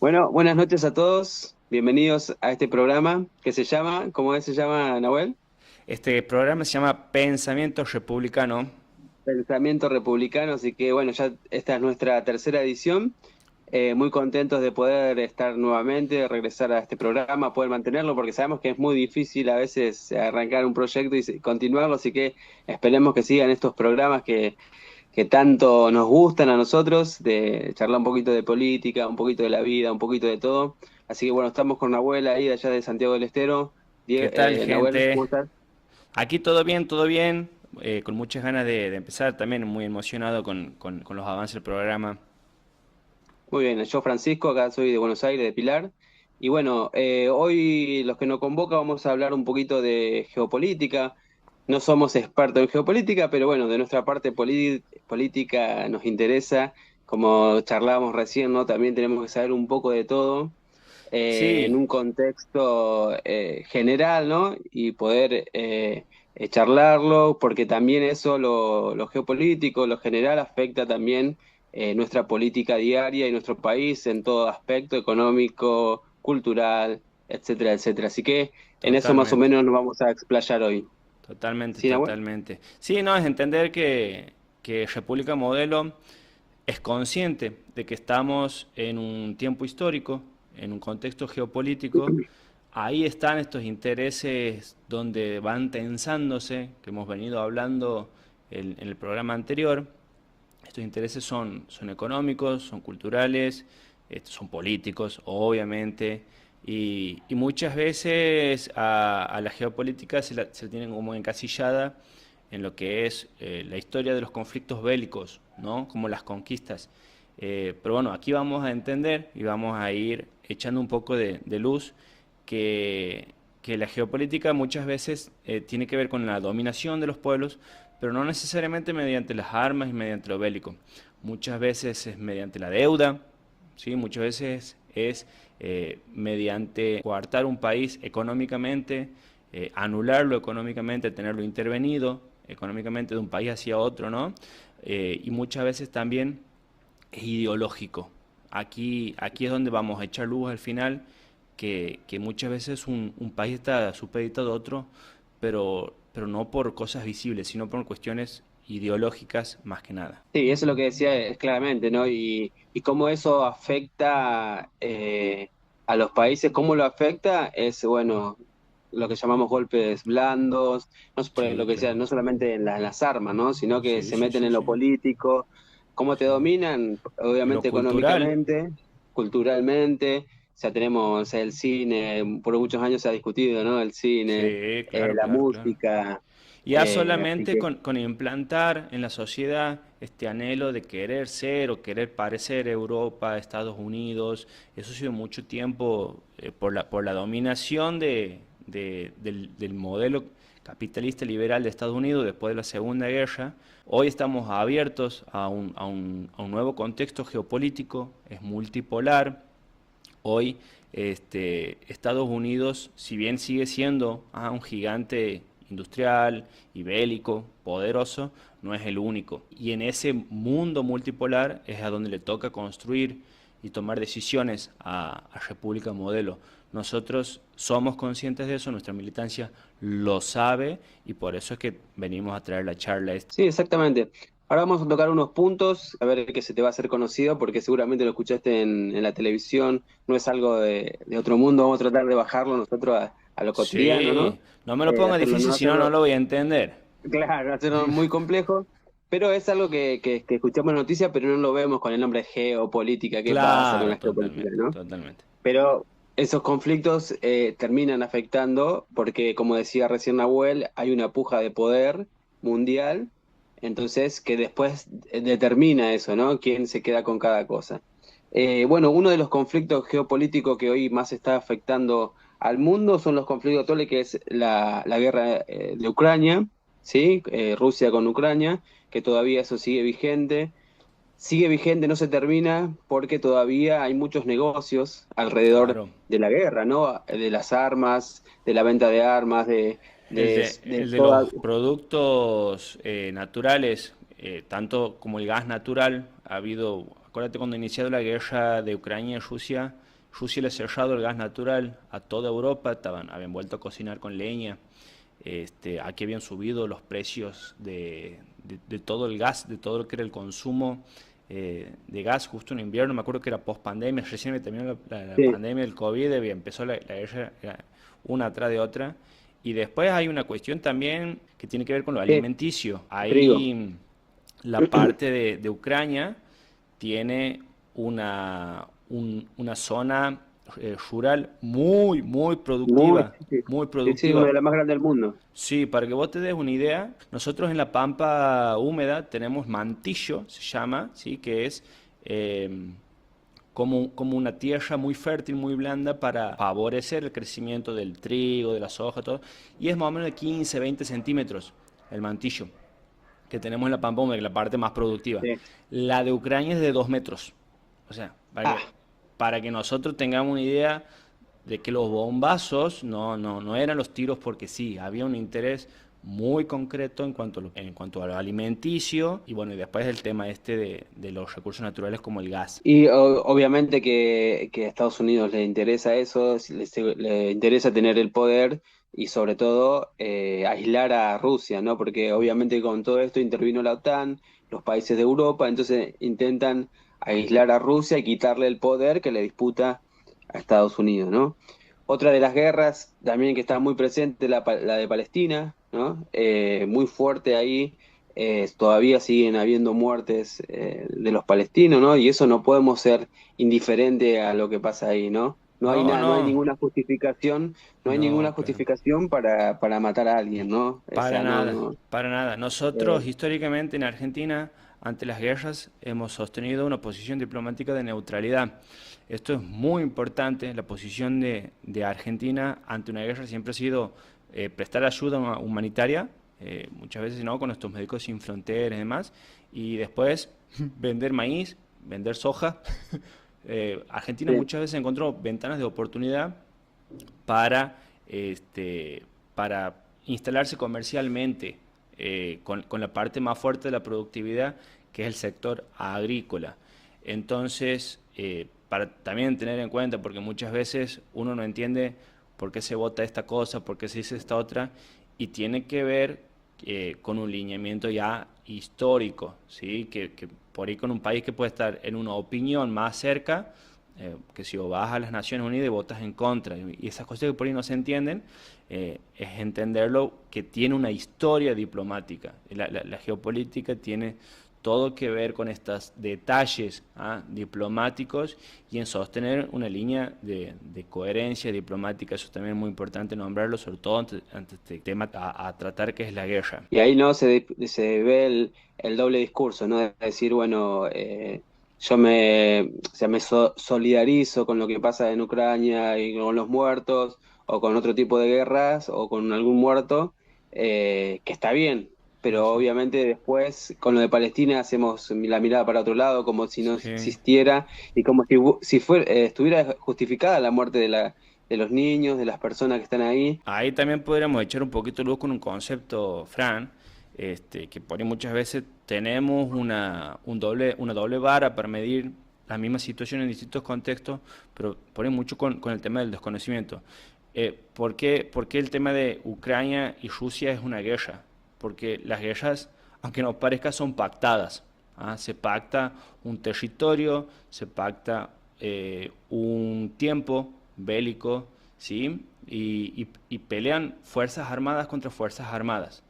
Bueno, buenas noches a todos. Bienvenidos a este programa que se llama, ¿cómo es? Se llama, Nahuel? Este programa se llama Pensamiento Republicano. Pensamiento Republicano. Así que bueno, ya esta es nuestra tercera edición. Muy contentos de poder estar nuevamente, de regresar a este programa, poder mantenerlo, porque sabemos que es muy difícil a veces arrancar un proyecto y continuarlo. Así que esperemos que sigan estos programas que tanto nos gustan a nosotros, de charlar un poquito de política, un poquito de la vida, un poquito de todo. Así que bueno, estamos con Nahuel ahí de allá de Santiago del Estero. ¿Qué tal, Nahuel, ¿cómo gente? estás? Aquí todo bien, todo bien. Con muchas ganas de empezar, también muy emocionado con los avances del programa. Muy bien, yo Francisco, acá soy de Buenos Aires, de Pilar. Y bueno, hoy los que nos convoca vamos a hablar un poquito de geopolítica. No somos expertos en geopolítica, pero bueno, de nuestra parte política nos interesa. Como charlábamos recién, ¿no? También tenemos que saber un poco de todo. En Sí, un contexto general, ¿no? Y poder charlarlo, porque también eso, lo geopolítico, lo general, afecta también nuestra política diaria y nuestro país en todo aspecto económico, cultural, etcétera, etcétera. Así que en eso más o totalmente, menos nos vamos a explayar hoy. totalmente, ¿Sí, Nahuel? totalmente. Sí, no, es entender que República Modelo es consciente de que estamos en un tiempo histórico, en un contexto geopolítico. Ahí están estos intereses donde van tensándose, que hemos venido hablando en el programa anterior. Estos intereses son económicos, son culturales, son políticos, obviamente, y muchas veces a la geopolítica se la tienen como encasillada en lo que es la historia de los conflictos bélicos, ¿no? Como las conquistas. Pero bueno, aquí vamos a entender y vamos a ir echando un poco de luz que, que la geopolítica muchas veces tiene que ver con la dominación de los pueblos, pero no necesariamente mediante las armas y mediante lo bélico. Muchas veces es mediante la deuda, ¿sí? Muchas veces es mediante coartar un país económicamente, anularlo económicamente, tenerlo intervenido económicamente de un país hacia otro, ¿no? Y muchas veces también es ideológico. Aquí es donde vamos a echar luz al final, que muchas veces un país está supeditado a otro, pero no por cosas visibles, sino por cuestiones ideológicas más que nada. Sí, eso es lo que decía claramente, ¿no? Y cómo eso afecta a los países, cómo lo afecta es, bueno, lo que llamamos golpes blandos, no es por lo Sí, que decía, claro. no solamente en las armas, ¿no? Sino que Sí, se sí, meten sí, en lo sí. político, cómo te Sí. dominan, En lo obviamente cultural, económicamente, culturalmente, o sea, tenemos el cine, por muchos años se ha discutido, ¿no? El cine, sí, claro, la claro, claro. música, Ya así solamente que... con implantar en la sociedad este anhelo de querer ser o querer parecer Europa, Estados Unidos, eso ha sido mucho tiempo por la dominación del modelo capitalista liberal de Estados Unidos después de la Segunda Guerra. Hoy estamos abiertos a un nuevo contexto geopolítico, es multipolar. Hoy Estados Unidos, si bien sigue siendo un gigante industrial y bélico, poderoso, no es el único. Y en ese mundo multipolar es a donde le toca construir y tomar decisiones a República Modelo. Nosotros somos conscientes de eso, nuestra militancia lo sabe y por eso es que venimos a traer la charla esta. Sí, exactamente. Ahora vamos a tocar unos puntos, a ver qué se te va a hacer conocido, porque seguramente lo escuchaste en la televisión, no es algo de otro mundo, vamos a tratar de bajarlo nosotros a lo cotidiano, Sí, ¿no? no me lo ponga Hacerlo, difícil, no si no, no hacerlo, lo voy a entender. claro, hacerlo muy complejo, pero es algo que escuchamos en noticias, pero no lo vemos con el nombre de geopolítica, qué pasa con Claro, la geopolítica, totalmente, ¿no? totalmente. Pero esos conflictos terminan afectando porque, como decía recién Nahuel, hay una puja de poder mundial, entonces que después determina eso, ¿no? ¿Quién se queda con cada cosa? Bueno, uno de los conflictos geopolíticos que hoy más está afectando al mundo son los conflictos actuales, que es la guerra de Ucrania, ¿sí? Rusia con Ucrania, que todavía eso sigue vigente, no se termina porque todavía hay muchos negocios alrededor Claro. de la guerra, ¿no? De las armas, de la venta de armas, de El de toda... los productos naturales, tanto como el gas natural, ha habido, acuérdate cuando iniciado la guerra de Ucrania y Rusia, Rusia le ha cerrado el gas natural a toda Europa, habían vuelto a cocinar con leña. Aquí habían subido los precios de todo el gas, de todo lo que era el consumo de gas justo en invierno. Me acuerdo que era post pandemia, recién terminó la Sí, pandemia del COVID y empezó la guerra una atrás de otra. Y después hay una cuestión también que tiene que ver con lo sí, alimenticio. trigo. Ahí la parte de Ucrania tiene una zona rural muy Muy, productiva, sí, sí. muy Sí, sí, una productiva. de las más grandes del mundo. Sí, para que vos te des una idea, nosotros en la pampa húmeda tenemos mantillo, se llama, ¿sí? Que es eh, como una tierra muy fértil, muy blanda para favorecer el crecimiento del trigo, de la soja, todo. Y es más o menos de 15, 20 centímetros el mantillo que tenemos en la pampa húmeda, que es la parte más productiva. Sí. La de Ucrania es de 2 metros. O sea, Ah, para que nosotros tengamos una idea de que los bombazos no eran los tiros porque sí, había un interés muy concreto en cuanto a lo alimenticio y bueno, y después el tema de los recursos naturales como el gas. y obviamente que a Estados Unidos le interesa eso, le interesa tener el poder y sobre todo aislar a Rusia, ¿no? Porque obviamente con todo esto intervino la OTAN, los países de Europa, entonces intentan aislar a Rusia y quitarle el poder que le disputa a Estados Unidos, ¿no? Otra de las guerras también que está muy presente, la de Palestina, ¿no? Muy fuerte ahí, todavía siguen habiendo muertes de los palestinos, ¿no? Y eso no podemos ser indiferente a lo que pasa ahí, ¿no? No hay No, nada, no hay no, ninguna justificación, no hay ninguna no, claro. justificación para matar a alguien, ¿no? O Para sea, no, nada, no. para nada. Nosotros eh, históricamente en Argentina, ante las guerras, hemos sostenido una posición diplomática de neutralidad. Esto es muy importante. La posición de Argentina ante una guerra siempre ha sido prestar ayuda humanitaria, muchas veces no, con nuestros médicos sin fronteras y demás, y después vender maíz, vender soja. Argentina sí, muchas veces encontró ventanas de oportunidad para, para instalarse comercialmente con la parte más fuerte de la productividad, que es el sector agrícola. Entonces, para también tener en cuenta, porque muchas veces uno no entiende por qué se vota esta cosa, por qué se dice esta otra, y tiene que ver con un lineamiento ya histórico, ¿sí? Que por ahí con un país que puede estar en una opinión más cerca, que si vas a las Naciones Unidas y votas en contra, y esas cosas que por ahí no se entienden, es entenderlo que tiene una historia diplomática. La geopolítica tiene todo que ver con estos detalles diplomáticos y en sostener una línea de coherencia diplomática. Eso también es muy importante nombrarlo, sobre todo ante este tema a tratar que es la guerra. y ahí no se ve el doble discurso, ¿no? De decir, bueno, o sea, solidarizo con lo que pasa en Ucrania y con los muertos, o con otro tipo de guerras, o con algún muerto, que está bien, pero Ujú. obviamente después con lo de Palestina hacemos la mirada para otro lado, como si no Sí. existiera, y como si estuviera justificada la muerte de los niños, de las personas que están ahí. Ahí también podríamos echar un poquito luz con un concepto, Fran, que por ahí muchas veces tenemos una doble vara para medir la misma situación en distintos contextos, pero por ahí mucho con el tema del desconocimiento. Por qué el tema de Ucrania y Rusia es una guerra? Porque las guerras, aunque no parezca, son pactadas. Se pacta un territorio, se pacta un tiempo bélico, ¿sí? Y pelean fuerzas armadas contra fuerzas armadas.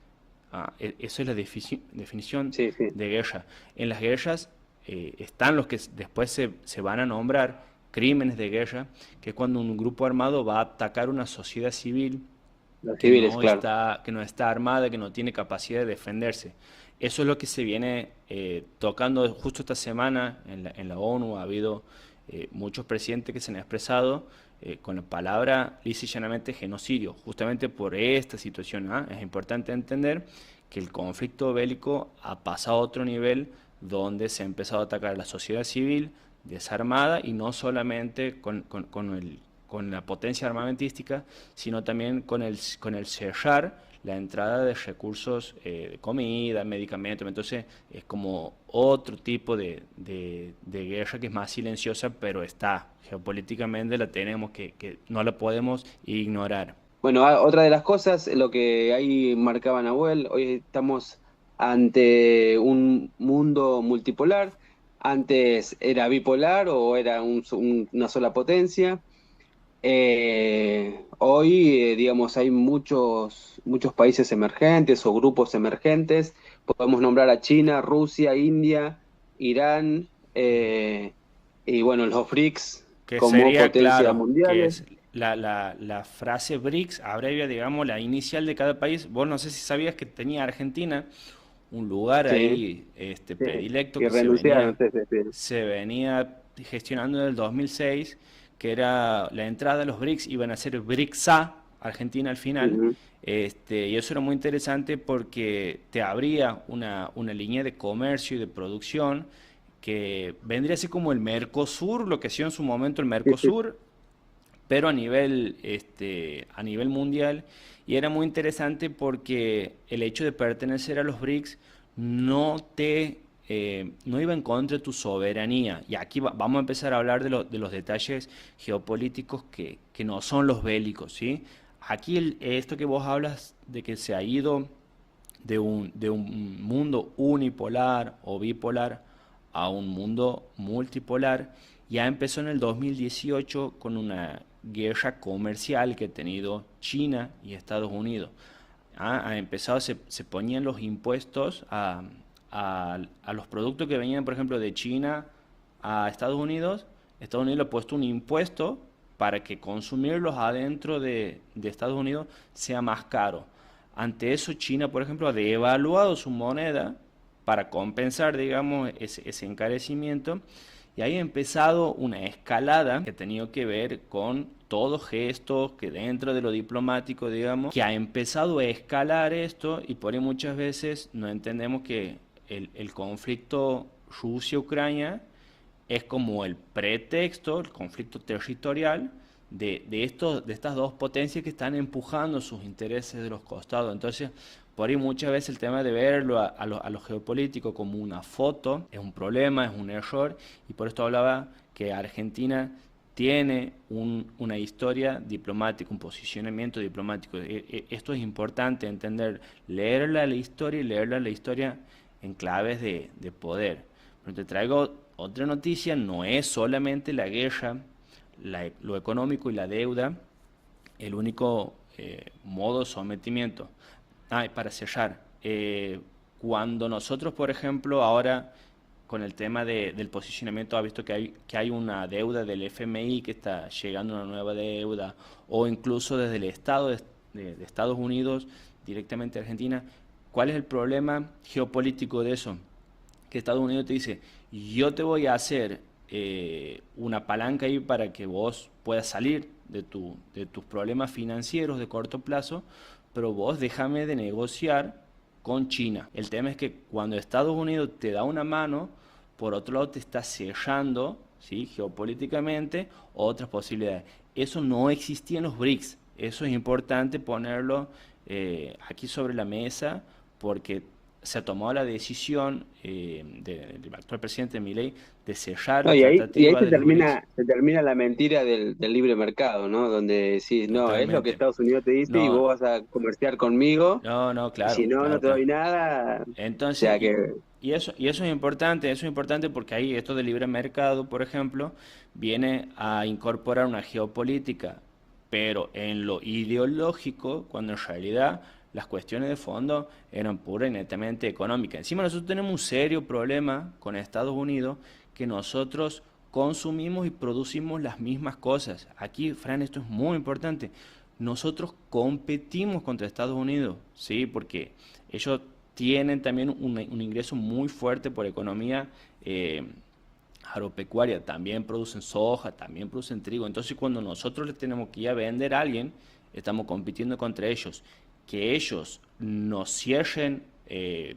Eso es la definición Sí, sí. de guerra. En las guerras están los que después se van a nombrar crímenes de guerra, que es cuando un grupo armado va a atacar una sociedad civil Los civiles, claro. que no está armada, que no tiene capacidad de defenderse. Eso es lo que se viene tocando justo esta semana en la ONU. Ha habido muchos presidentes que se han expresado con la palabra lisa y llanamente genocidio, justamente por esta situación. Es importante entender que el conflicto bélico ha pasado a otro nivel donde se ha empezado a atacar a la sociedad civil desarmada y no solamente con la potencia armamentística, sino también con el cerrar la entrada de recursos de comida, medicamentos. Entonces es como otro tipo de guerra que es más silenciosa, pero está. Geopolíticamente la tenemos que no la podemos ignorar. Bueno, otra de las cosas, lo que ahí marcaba Nahuel, hoy estamos ante un mundo multipolar. Antes era bipolar o era una sola potencia. Hoy, digamos, hay muchos países emergentes o grupos emergentes. Podemos nombrar a China, Rusia, India, Irán, y bueno, los BRICS Que como sería, potencias claro, que mundiales. es la frase BRICS, abrevia, digamos, la inicial de cada país. Vos no sé si sabías que tenía Argentina un lugar Sí, ahí sí. predilecto Y que renunciaron, sí, sí, sí. se venía gestionando en el 2006, que era la entrada de los BRICS, iban a ser BRICSA, Argentina al final. Ujú. Y eso era muy interesante porque te abría una línea de comercio y de producción que vendría así como el Mercosur, lo que hacía en su momento el Sí, sí. Mercosur, pero a nivel mundial. Y era muy interesante porque el hecho de pertenecer a los BRICS no iba en contra de tu soberanía. Y aquí vamos a empezar a hablar de los detalles geopolíticos que no son los bélicos, ¿sí? Aquí esto que vos hablas de que se ha ido de un mundo unipolar o bipolar a un mundo multipolar, ya empezó en el 2018 con una guerra comercial que ha tenido China y Estados Unidos. Ha empezado, se ponían los impuestos a los productos que venían, por ejemplo, de China a Estados Unidos. Estados Unidos le ha puesto un impuesto para que consumirlos adentro de Estados Unidos sea más caro. Ante eso, China, por ejemplo, ha devaluado su moneda para compensar, digamos, ese encarecimiento. Y ahí ha empezado una escalada que ha tenido que ver con todos gestos que dentro de lo diplomático, digamos, que ha empezado a escalar esto y por ahí muchas veces no entendemos que el conflicto Rusia-Ucrania es como el pretexto, el conflicto territorial de estas dos potencias que están empujando sus intereses de los costados. Entonces, por ahí muchas veces el tema de verlo a lo geopolítico como una foto es un problema, es un error, y por esto hablaba que Argentina tiene una historia diplomática, un posicionamiento diplomático. Esto es importante entender, leerla la historia y leerla la historia en claves de poder. Pero te traigo otra noticia, no es solamente la guerra, lo económico y la deuda el único modo de sometimiento. Ah, y para cerrar, cuando nosotros, por ejemplo, ahora con el tema del posicionamiento, ha visto que hay una deuda del FMI, que está llegando una nueva deuda, o incluso desde el Estado de Estados Unidos directamente a Argentina. ¿Cuál es el problema geopolítico de eso? Que Estados Unidos te dice, yo te voy a hacer una palanca ahí para que vos puedas salir de tus problemas financieros de corto plazo, pero vos déjame de negociar con China. El tema es que cuando Estados Unidos te da una mano, por otro lado te está cerrando, ¿sí?, geopolíticamente otras posibilidades. Eso no existía en los BRICS. Eso es importante ponerlo aquí sobre la mesa porque se ha tomado la decisión del actual presidente Milei de cerrar No, la y ahí tratativa de los BRICS. se termina la mentira del libre mercado, ¿no? Donde decís, no, es lo que Totalmente. Estados Unidos te dice y No, vos vas a comerciar conmigo, no, y si claro, no, no claro, te claro. doy nada. O Entonces, sea que, y eso es importante porque ahí esto del libre mercado, por ejemplo, viene a incorporar una geopolítica, pero en lo ideológico, cuando en realidad las cuestiones de fondo eran pura y netamente económicas. Encima nosotros tenemos un serio problema con Estados Unidos, que nosotros consumimos y producimos las mismas cosas. Aquí, Fran, esto es muy importante. Nosotros competimos contra Estados Unidos, ¿sí? Porque ellos tienen también un ingreso muy fuerte por economía agropecuaria, también producen soja, también producen trigo. Entonces, cuando nosotros les tenemos que ir a vender a alguien, estamos compitiendo contra ellos. Que ellos nos cierren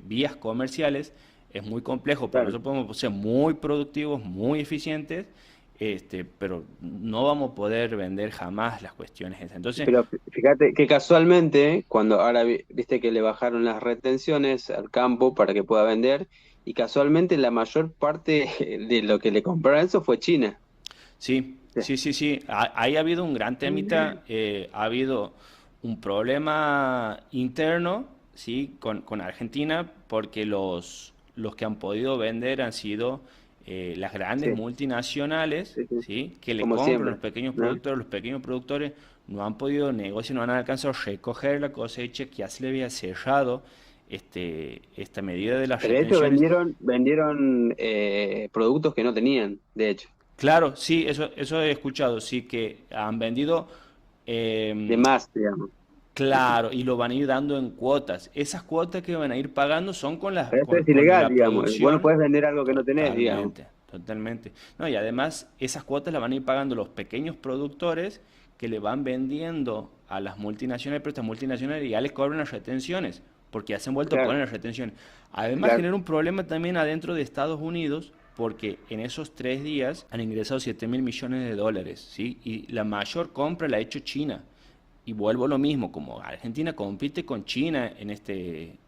vías comerciales es muy complejo, pero claro. nosotros podemos ser muy productivos, muy eficientes pero no vamos a poder vender jamás las cuestiones esas. Entonces, Pero fíjate que casualmente, cuando ahora viste que le bajaron las retenciones al campo para que pueda vender, y casualmente la mayor parte de lo que le compraron eso fue China. sí, sí, sí, sí. Ahí ha habido un gran temita, ha habido un problema interno, sí, con Argentina, porque los que han podido vender han sido las grandes Sí, multinacionales, sí, sí, sí, que le como compran a siempre, los pequeños ¿no? productores. Los pequeños productores no han podido negociar, no han alcanzado a recoger la cosecha que ya se le había cerrado esta medida de las De hecho, retenciones. vendieron productos que no tenían, de hecho, Claro, sí, eso he escuchado, sí, que han vendido, de eh, más, digamos. claro, y lo van a ir dando en cuotas. Esas cuotas que van a ir pagando son con Pero eso es con ilegal, la digamos. Vos no producción. podés vender algo que no tenés, digamos. Totalmente, totalmente. No, y además esas cuotas las van a ir pagando los pequeños productores que le van vendiendo a las multinacionales, pero estas multinacionales ya les cobran las retenciones, porque ya se han vuelto a Claro, poner las retenciones. Además claro. genera un problema también adentro de Estados Unidos, porque en esos 3 días han ingresado 7.000 millones de dólares, ¿sí? Y la mayor compra la ha hecho China. Y vuelvo a lo mismo, como Argentina compite con China en este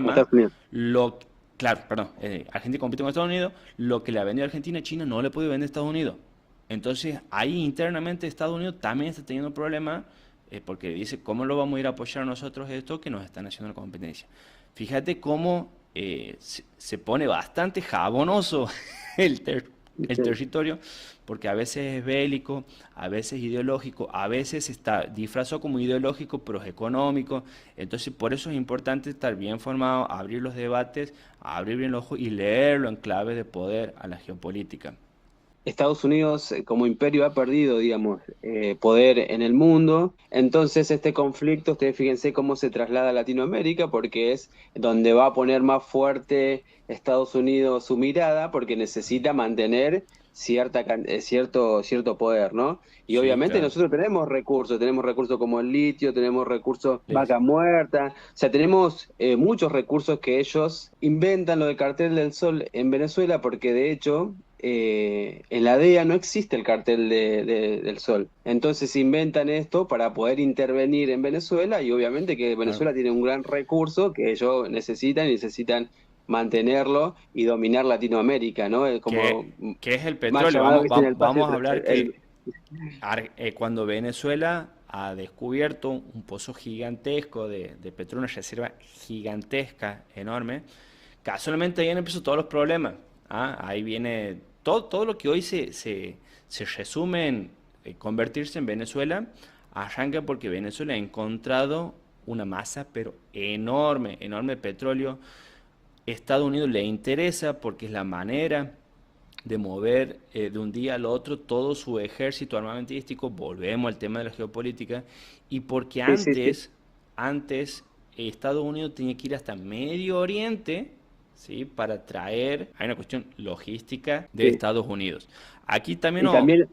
Con tema, Estados Unidos. lo, claro, perdón, Argentina compite con Estados Unidos, lo que le ha vendido a Argentina, China no le puede vender a Estados Unidos. Entonces, ahí internamente Estados Unidos también está teniendo problemas porque dice, ¿cómo lo vamos a ir a apoyar nosotros esto que nos están haciendo la competencia? Fíjate cómo se pone bastante jabonoso el, ter- el Sí. territorio, porque a veces es bélico, a veces ideológico, a veces está disfrazado como ideológico, pero es económico. Entonces, por eso es importante estar bien formado, abrir los debates, abrir bien los ojos y leerlo en clave de poder a la geopolítica. Estados Unidos como imperio ha perdido, digamos, poder en el mundo. Entonces este conflicto, ustedes fíjense cómo se traslada a Latinoamérica, porque es donde va a poner más fuerte Estados Unidos su mirada, porque necesita mantener cierto poder, ¿no? Y Sí, obviamente claro. nosotros tenemos recursos como el litio, tenemos recursos Listo. vaca muerta, o sea, tenemos muchos recursos que ellos inventan lo del cartel del Sol en Venezuela, porque de hecho en la DEA no existe el cartel del Sol. Entonces inventan esto para poder intervenir en Venezuela y obviamente que Claro. Venezuela tiene un gran recurso que ellos necesitan y necesitan mantenerlo y dominar Latinoamérica, ¿no? Es como ¿Qué es el más petróleo? llamado, Vamos, ¿viste? En el espacio, vamos a hablar que cuando Venezuela ha descubierto un pozo gigantesco de petróleo, una reserva gigantesca, enorme, casualmente ahí empezó todos los problemas. ¿Ah? Ahí viene todo lo que hoy se resume en convertirse en Venezuela, arranca porque Venezuela ha encontrado una masa, pero enorme, enorme de petróleo. Estados Unidos le interesa porque es la manera de mover de un día al otro todo su ejército armamentístico, volvemos al tema de la geopolítica, y porque sí, sí, sí, antes Estados Unidos tenía que ir hasta Medio Oriente, ¿sí? Para traer, hay una cuestión logística de sí. Estados Unidos. Aquí también, Y no, también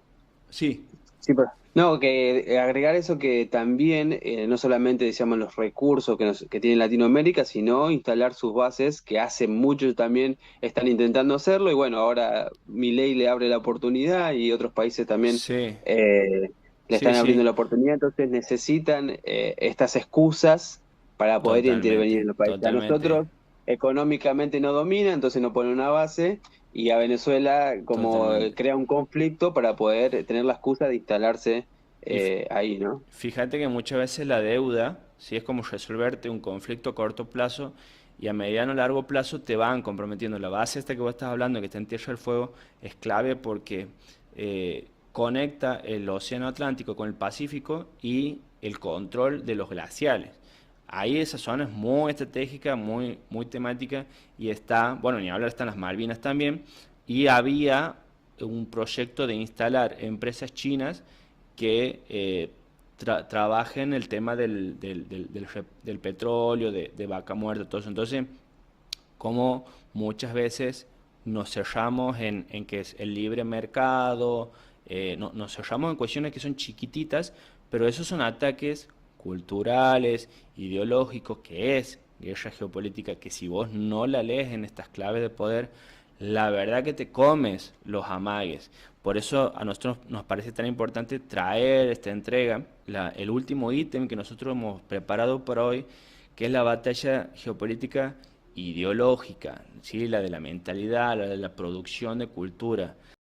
sí, sí, no, que agregar eso que también no solamente decíamos los recursos que tiene Latinoamérica, sino instalar sus bases, que hace mucho también están intentando hacerlo, y bueno, ahora Milei le abre la oportunidad y otros países también sí, eh, le sí, están abriendo sí, la oportunidad, entonces necesitan estas excusas para poder intervenir totalmente, en los países. A totalmente, nosotros económicamente no domina, entonces no pone una base y a Venezuela como totalmente. crea un conflicto para poder tener la excusa de instalarse Y ahí, ¿no? fíjate que muchas veces la deuda, si es como resolverte un conflicto a corto plazo y a mediano o largo plazo te van comprometiendo. La base esta que vos estás hablando, que está en Tierra del Fuego, es clave porque conecta el Océano Atlántico con el Pacífico y el control de los glaciales. Ahí esa zona es muy estratégica, muy, muy temática y está, bueno, ni hablar, están las Malvinas también, y había un proyecto de instalar empresas chinas que trabajen el tema del petróleo, de vaca muerta, todo eso. Entonces, como muchas veces nos cerramos en que es el libre mercado, nos cerramos en cuestiones que son chiquititas, pero esos son ataques culturales, ideológicos, que es guerra geopolítica, que si vos no la lees en estas claves de poder, la verdad que te comes los amagues. Por eso a nosotros nos parece tan importante traer esta entrega, el último ítem que nosotros hemos preparado para hoy, que es la batalla geopolítica ideológica, ¿sí? La de la mentalidad, la de la producción de cultura.